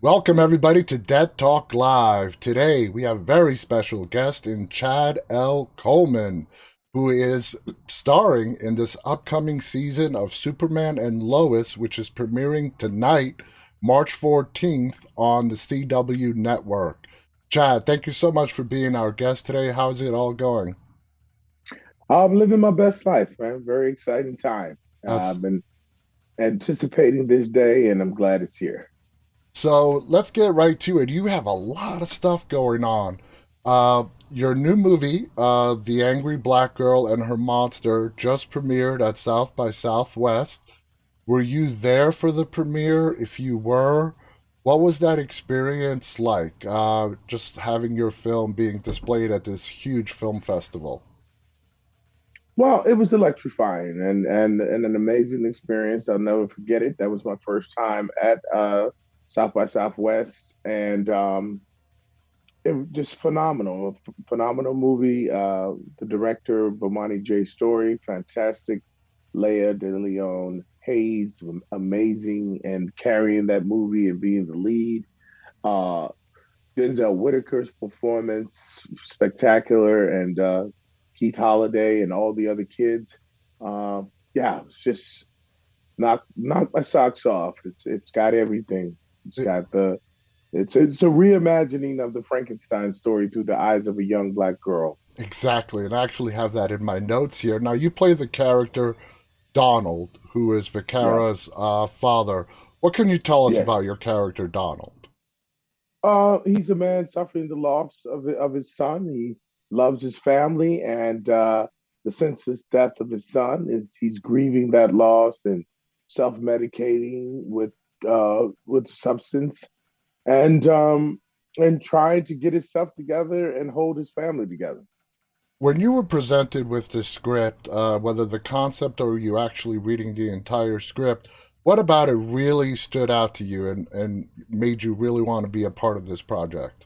Welcome, everybody, to Dead Talk Live. Today, we have a very special guest in Chad L. Coleman, who is starring in this upcoming season of Superman and Lois, which is premiering tonight, March 14th, on the CW network. Chad, thank you so much for being our guest today. How's it all going? I'm living my best life, man. Very exciting time. I've That's been anticipating this day, and I'm glad it's here. So let's get right to it. You have a lot of stuff going on. Your new movie, The Angry Black Girl and Her Monster, just premiered at South by Southwest. Were you there for the premiere? If you were, what was that experience like? Just having your film being displayed at this huge film festival. Well, it was electrifying and an amazing experience. I'll never forget it. That was my first time at South by Southwest, and it was just phenomenal. Phenomenal movie. The director, Bomani J. Story, fantastic. Leia De Leon Hayes, amazing, and carrying that movie and being the lead. Uh, Denzel Whitaker's performance spectacular, and Keith Holiday and all the other kids. Yeah, it's just knock my socks off. It's got everything. It's It, got the it's a reimagining of the Frankenstein story through the eyes of a young black girl. exactly, and I actually have that in my notes here. Now, you play the character Donald, who is Yeah, Vicara's father. What can you tell us yes. about your character, Donald? He's a man suffering the loss of his son. He loves his family, and the senseless death of his son is he's grieving that loss and self-medicating with substance and and trying to get himself together and hold his family together. When you were presented with this script, whether the concept or you actually reading the entire script, what about it really stood out to you and made you really want to be a part of this project?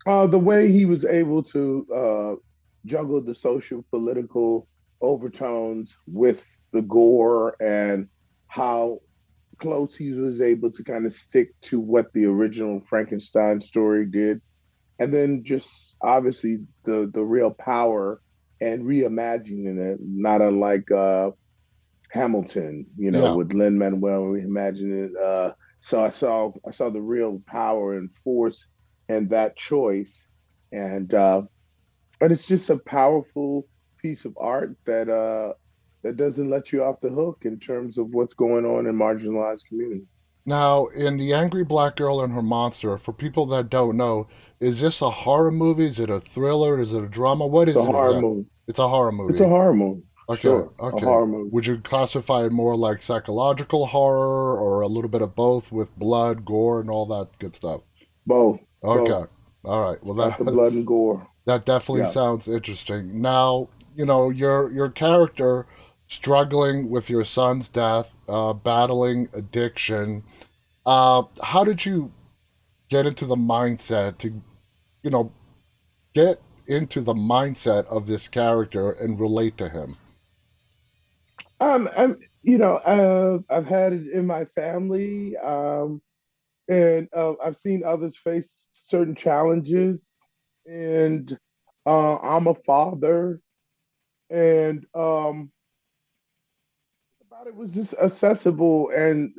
The way he was able to juggle the social political overtones with the gore and how close he was able to kind of stick to what the original Frankenstein story did, and then just obviously the real power and reimagining it, not unlike Hamilton, Yeah. with Lin Manuel reimagining it. So I saw the real power and force in that choice, and it's just a powerful piece of art that doesn't let you off the hook in terms of what's going on in marginalized communities. Now, in The Angry Black Girl and Her Monster, for people that don't know, is this a horror movie? Is it a thriller? Is it a drama? What It's is a it horror exactly? movie. It's a horror It's a movie. horror movie, Okay, sure, a okay. horror movie. Would you classify it more like psychological horror or a little bit of both with blood, gore, and all that good stuff? Both, both. Okay. All right. Well, Got the that blood and gore. that definitely Yeah. sounds interesting. Now, your character struggling with your son's death, battling addiction. How did you get into the mindset to, you know, get into the mindset of this character and relate to him? I've had it in my family, and I've seen others face certain challenges, and I'm a father, and about it was just accessible and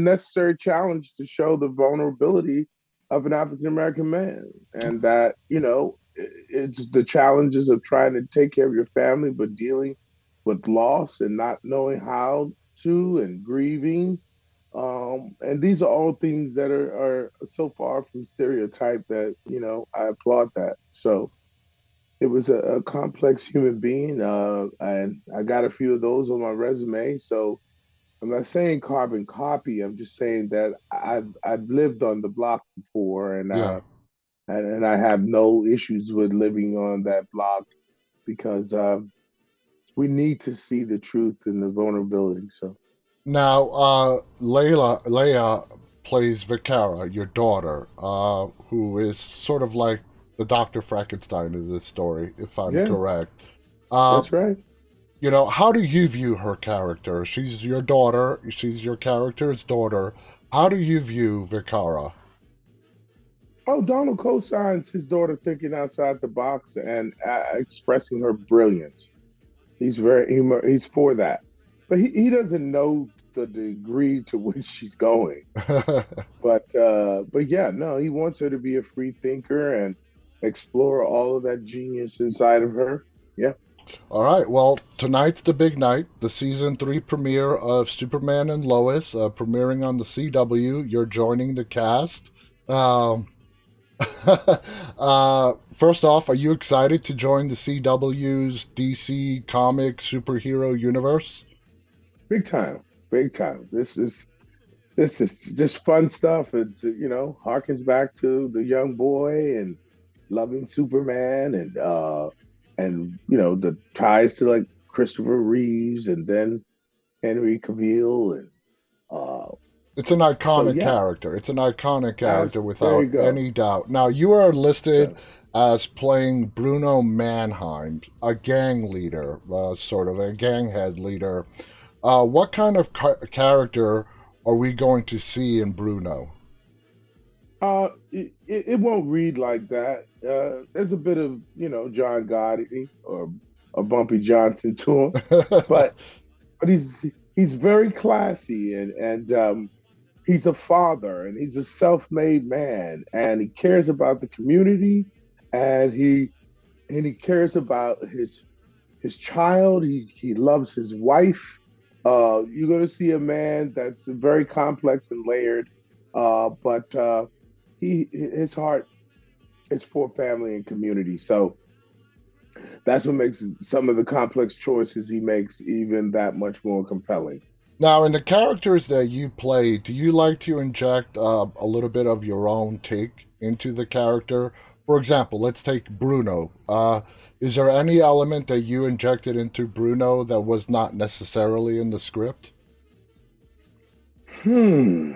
necessary challenge to show the vulnerability of an African American man, and that it's the challenges of trying to take care of your family, but dealing with loss and not knowing how to and grieving. And these are all things that are so far from stereotype that I applaud that. So it was a complex human being, and I got a few of those on my resume. So I'm not saying carbon copy. I'm just saying that I've lived on the block before, Yeah. and I have no issues with living on that block because we need to see the truth and the vulnerability. So Now, Leia plays Vicara, your daughter, who is sort of like the Dr. Frankenstein of this story, if I'm yeah, correct. Uh, that's right. how do you view her character? She's your daughter, she's your character's daughter. How do you view Vicara? Oh, Donald co-signs his daughter thinking outside the box and expressing her brilliance. He's for that, but he doesn't know the degree to which she's going. But yeah, no, he wants her to be a free thinker and explore all of that genius inside of her. Yeah, All right. Well, tonight's the big night, the season three premiere of Superman and Lois, premiering on the CW. You're joining the cast. Um, First off, are you excited to join the CW's DC comic superhero universe? big time, big time. This is just fun stuff. It's harkens back to the young boy and loving Superman and the ties to like Christopher Reeves and then Henry Cavill and uh It's an so iconic yeah, character. It's an iconic as character there you without go. any doubt. Now, you are listed Yeah. as playing Bruno Mannheim, a gang leader, sort of a gang head leader. What kind of character are we going to see in Bruno? It won't read like that. There's a bit of John Gotti or Bumpy Johnson to him, but he's very classy and he's a father and he's a self-made man and he cares about the community and he cares about his child. He loves his wife. You're going to see a man that's very complex and layered, but his heart is for family and community. So that's what makes some of the complex choices he makes even that much more compelling. Now, in the characters that you play, do you like to inject a little bit of your own take into the character? For example, let's take Bruno. Is there any element that you injected into Bruno that was not necessarily in the script? Hmm.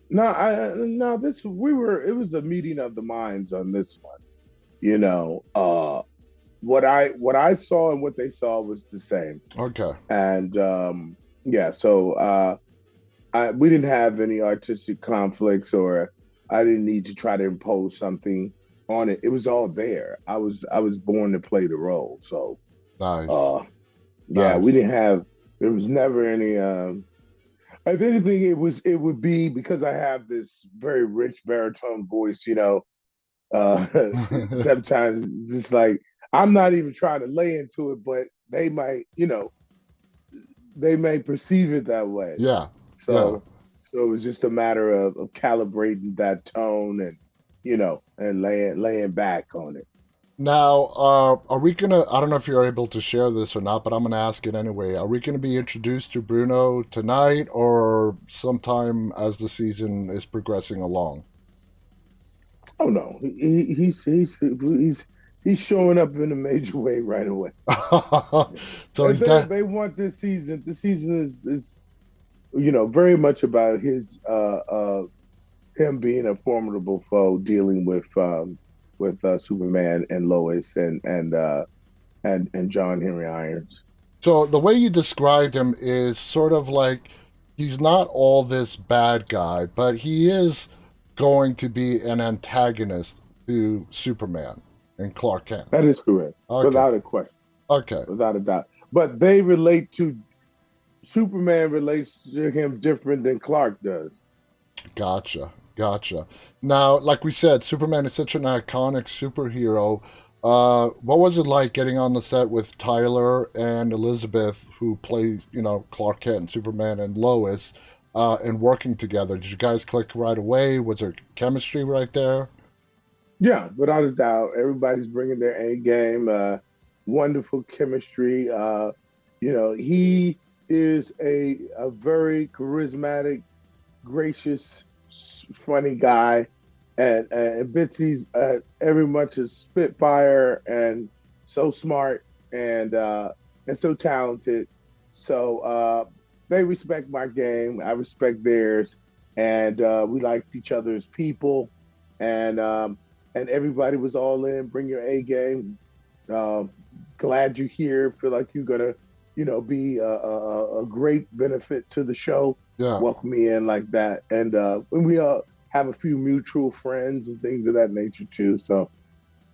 No, this we were. It was a meeting of the minds on this one. You know, what I saw and what they saw was the same, Okay. and yeah. So we didn't have any artistic conflicts, or I didn't need to try to impose something on it. It was all there. I was born to play the role. So Nice. uh, yeah, we Nice. didn't have. There was never any. If anything, it would be because I have this very rich baritone voice. Uh, sometimes it's just like I'm not even trying to lay into it, but they may perceive it that way. Yeah. Yeah. So it was just a matter of calibrating that tone and laying back on it. Now, are we gonna? I don't know if you're able to share this or not, but I'm gonna ask it anyway. Are we gonna be introduced to Bruno tonight or sometime as the season is progressing along? Oh no, he's showing up in a major way right away. So he's They dead. they want this season. The season is very much about him being a formidable foe, dealing with Superman and Lois and John Henry Irons. So the way you described him is sort of like he's not all this bad guy, but he is going to be an antagonist to Superman and Clark That Kent. is correct, Okay. without a question, Okay. without a doubt. But they relate to Superman relates to him different than Clark does. Gotcha. Gotcha. Now, like we said, Superman is such an iconic superhero. What was it like getting on the set with Tyler and Elizabeth, who plays, Clark Kent and Superman and Lois, and working together? Did you guys click right away? Was there chemistry right there? Yeah, without a doubt, everybody's bringing their A game. Wonderful chemistry. He is a very charismatic, gracious, funny guy, and Bitsy's every much a spitfire and so smart and so talented. So they respect my game. I respect theirs, and we liked each other as people, and um, and everybody was all in. Bring your A game. Uh, Glad you're here. Feel like you're gonna be a great benefit to the show, Yeah. welcome me in like that. And we have a few mutual friends and things of that nature too. So,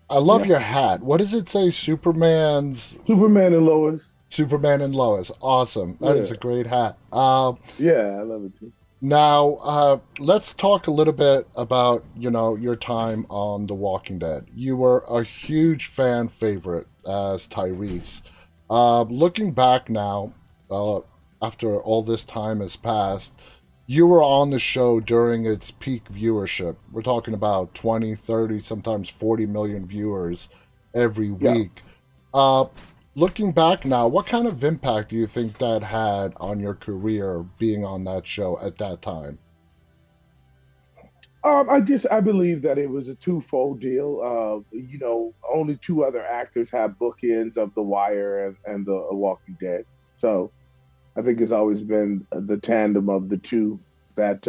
I love yeah. your hat. What does it say? Superman and Lois. Superman and Lois. Awesome. That is Yeah. a great hat. Yeah, I love it too. Now, let's talk a little bit about, your time on The Walking Dead. You were a huge fan favorite as Tyrese. Looking back now, uh, after all this time has passed, you were on the show during its peak viewership. We're talking about 20, 30, sometimes 40 million viewers every Yeah. week. Uh, Looking back now, what kind of impact do you think that had on your career being on that show at that time? I believe that it was a twofold deal. Only two other actors have bookends of The Wire and The Walking Dead. So I think it's always been the tandem of the two that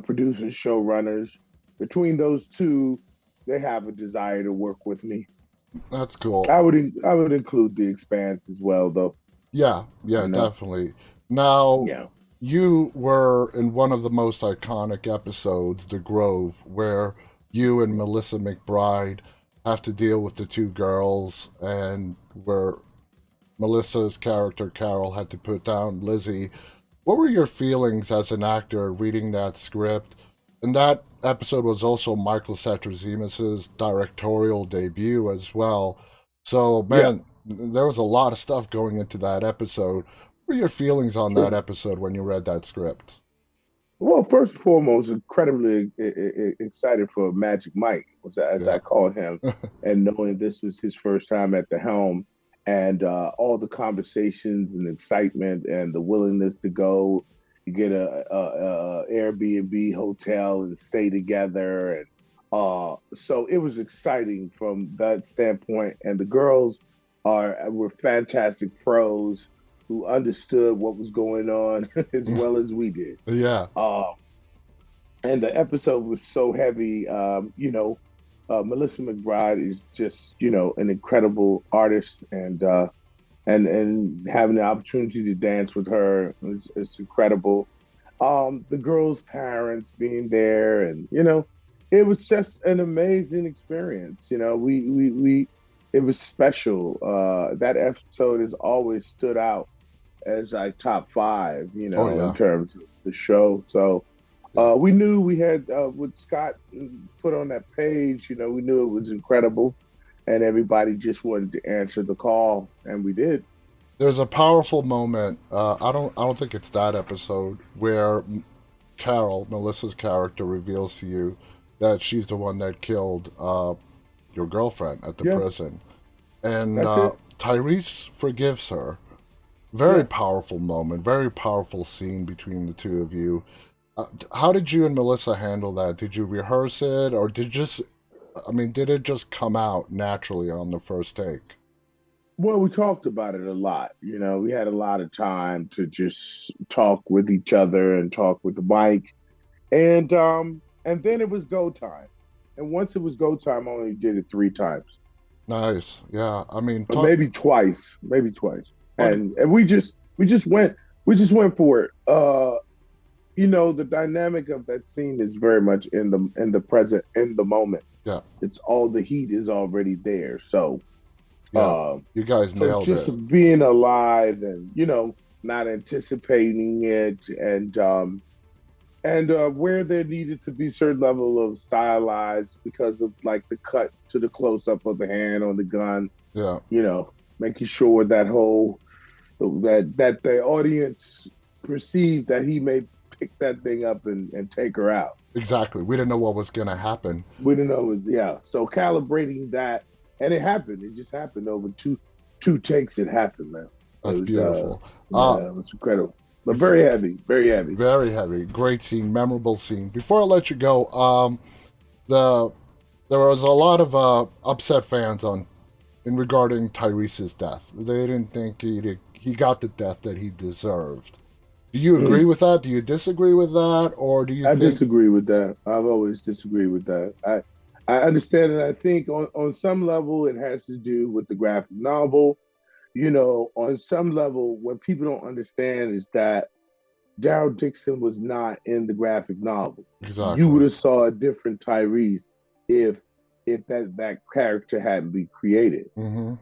producers, showrunners. Between those two, they have a desire to work with me. That's cool. I would include The Expanse as well, though. Yeah, yeah, You know, definitely. Now, yeah, you were in one of the most iconic episodes, The Grove, where you and Melissa McBride have to deal with the two girls, and where Melissa's character, Carol, had to put down Lizzie. What were your feelings as an actor reading that script? And that episode was also Michael Satrazemis's directorial debut as well. So, yeah, man, there was a lot of stuff going into that episode. What were your feelings on that sure. episode when you read that script? Well, first and foremost, incredibly excited for Magic Mike, as I Yeah. called him, and knowing this was his first time at the helm, and all the conversations and excitement and the willingness to go, you get a Airbnb hotel and stay together, and so it was exciting from that standpoint. And the girls were fantastic pros who understood what was going on as well as we did. Yeah. Uh, and the episode was so heavy. Melissa McBride is just, an incredible artist, and having the opportunity to dance with her is incredible. The girls' parents being there, and it was just an amazing experience. We it was special. That episode has always stood out as like top five, Oh, in yeah. terms of the show. So Yeah. we knew we had what Scott put on that page. We knew it was incredible, and everybody just wanted to answer the call, and we did. There's a powerful moment. I don't think it's that episode where Carol, Melissa's character, reveals to you that she's the one that killed your girlfriend at the Yeah, prison, and that's it. Tyrese forgives her. Very Yeah. powerful moment. Very powerful scene between the two of you. How did you and Melissa handle that? Did you rehearse it, or did it just come out naturally on the first take? Well, we talked about it a lot. We had a lot of time to just talk with each other and talk with the mic, and then it was go time. And once it was go time, I only did it three times. Nice. Yeah. I mean, Or maybe twice, talk. and we just went for it. The dynamic of that scene is very much in the present, in the moment. Yeah. It's all the heat is already there. So, Yeah. uh, You guys so nailed it. just being alive and not anticipating it, and where there needed to be certain level of stylized because of like the cut to the close up of the hand on the gun, Yeah. making sure that the audience perceived that he may pick that thing up and take her out. Exactly. We didn't know what was gonna happen. We didn't know yeah. So calibrating that, and it happened. It just happened over two takes. It happened, man. It That's was beautiful. yeah, it was incredible. But Bef- very heavy, very heavy. Very heavy. Great scene. Memorable scene. Before I let you go, the there was a lot of upset fans on in regarding Tyrese's death. They didn't think he got the death that he deserved. Do you agree Mm. with that? Do you disagree with that, or do you I think? disagree with that. I've always disagreed with that. I understand, and I think on some level it has to do with the graphic novel. on some level, what people don't understand is that Daryl Dixon was not in the graphic novel. You would Exactly. have saw a different Tyrese if that character hadn't been created. Mm-hmm.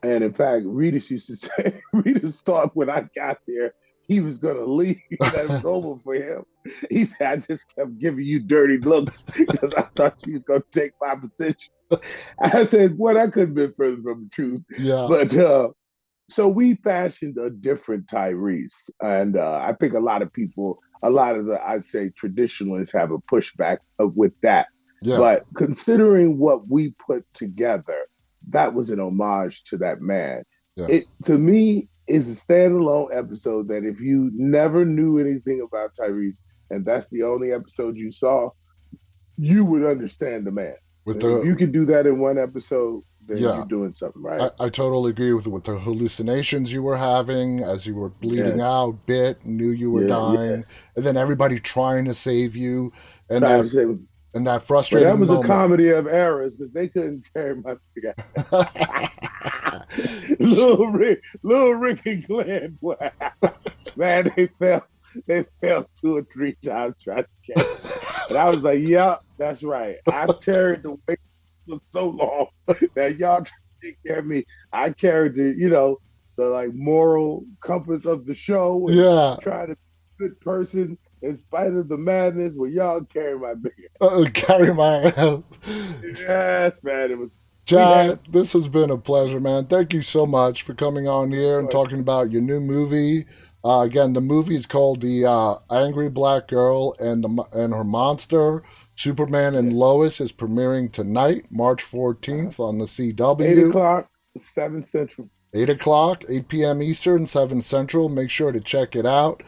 And in fact, Reedus used to say, Reedus thought when I got there, he was going to leave, that it was over for him. He said, I just kept giving you dirty looks because I thought you was going to take my position. I said, well, that couldn't have been further from the truth. Yeah. But so we fashioned a different Tyrese. And I think a lot of the, I'd say, traditionalists have a pushback with that. Yeah. But considering what we put together, that was an homage to that man. Yeah. It, to me, is a standalone episode that if you never knew anything about Tyrese and that's the only episode you saw, you would understand the man. With If the you could do that in one episode, then yeah, you're doing something right. I totally agree with the hallucinations you were having as you were bleeding Yes. out, bit, knew you were Yeah. dying, Yes. and then everybody trying to save you, and Trying that to say, and that but that frustrating was a moment. comedy of errors because they couldn't carry my figure. Little Rick and Glenn, boy, man, they fell 2 or 3 times trying to catch me. And I was like, yeah, that's right. I've carried the weight for so long that y'all trying to take care of me. I carried the like moral compass of the show and Yeah, trying to be a good person in spite of the madness. Well, y'all carry my big. carry my Yes, man. We had Chad. This has been a pleasure, man. Thank you so much for coming on here and fun. talking about your new movie. Again, the movie is called The Angry Black Girl and Her Monster. Superman and Yeah. Lois is premiering tonight, March Uh, 14th on the eight CW. o'clock, 7 Central. 8 o'clock, 8 p.m. Eastern, 7 Central. Make sure to check it out.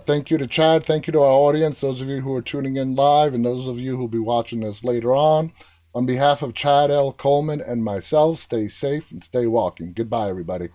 Thank you to Chad. Thank you to our audience, those of you who are tuning in live, and those of you who will be watching this later on. On behalf of Chad L. Coleman and myself, stay safe and stay walking. Goodbye, everybody.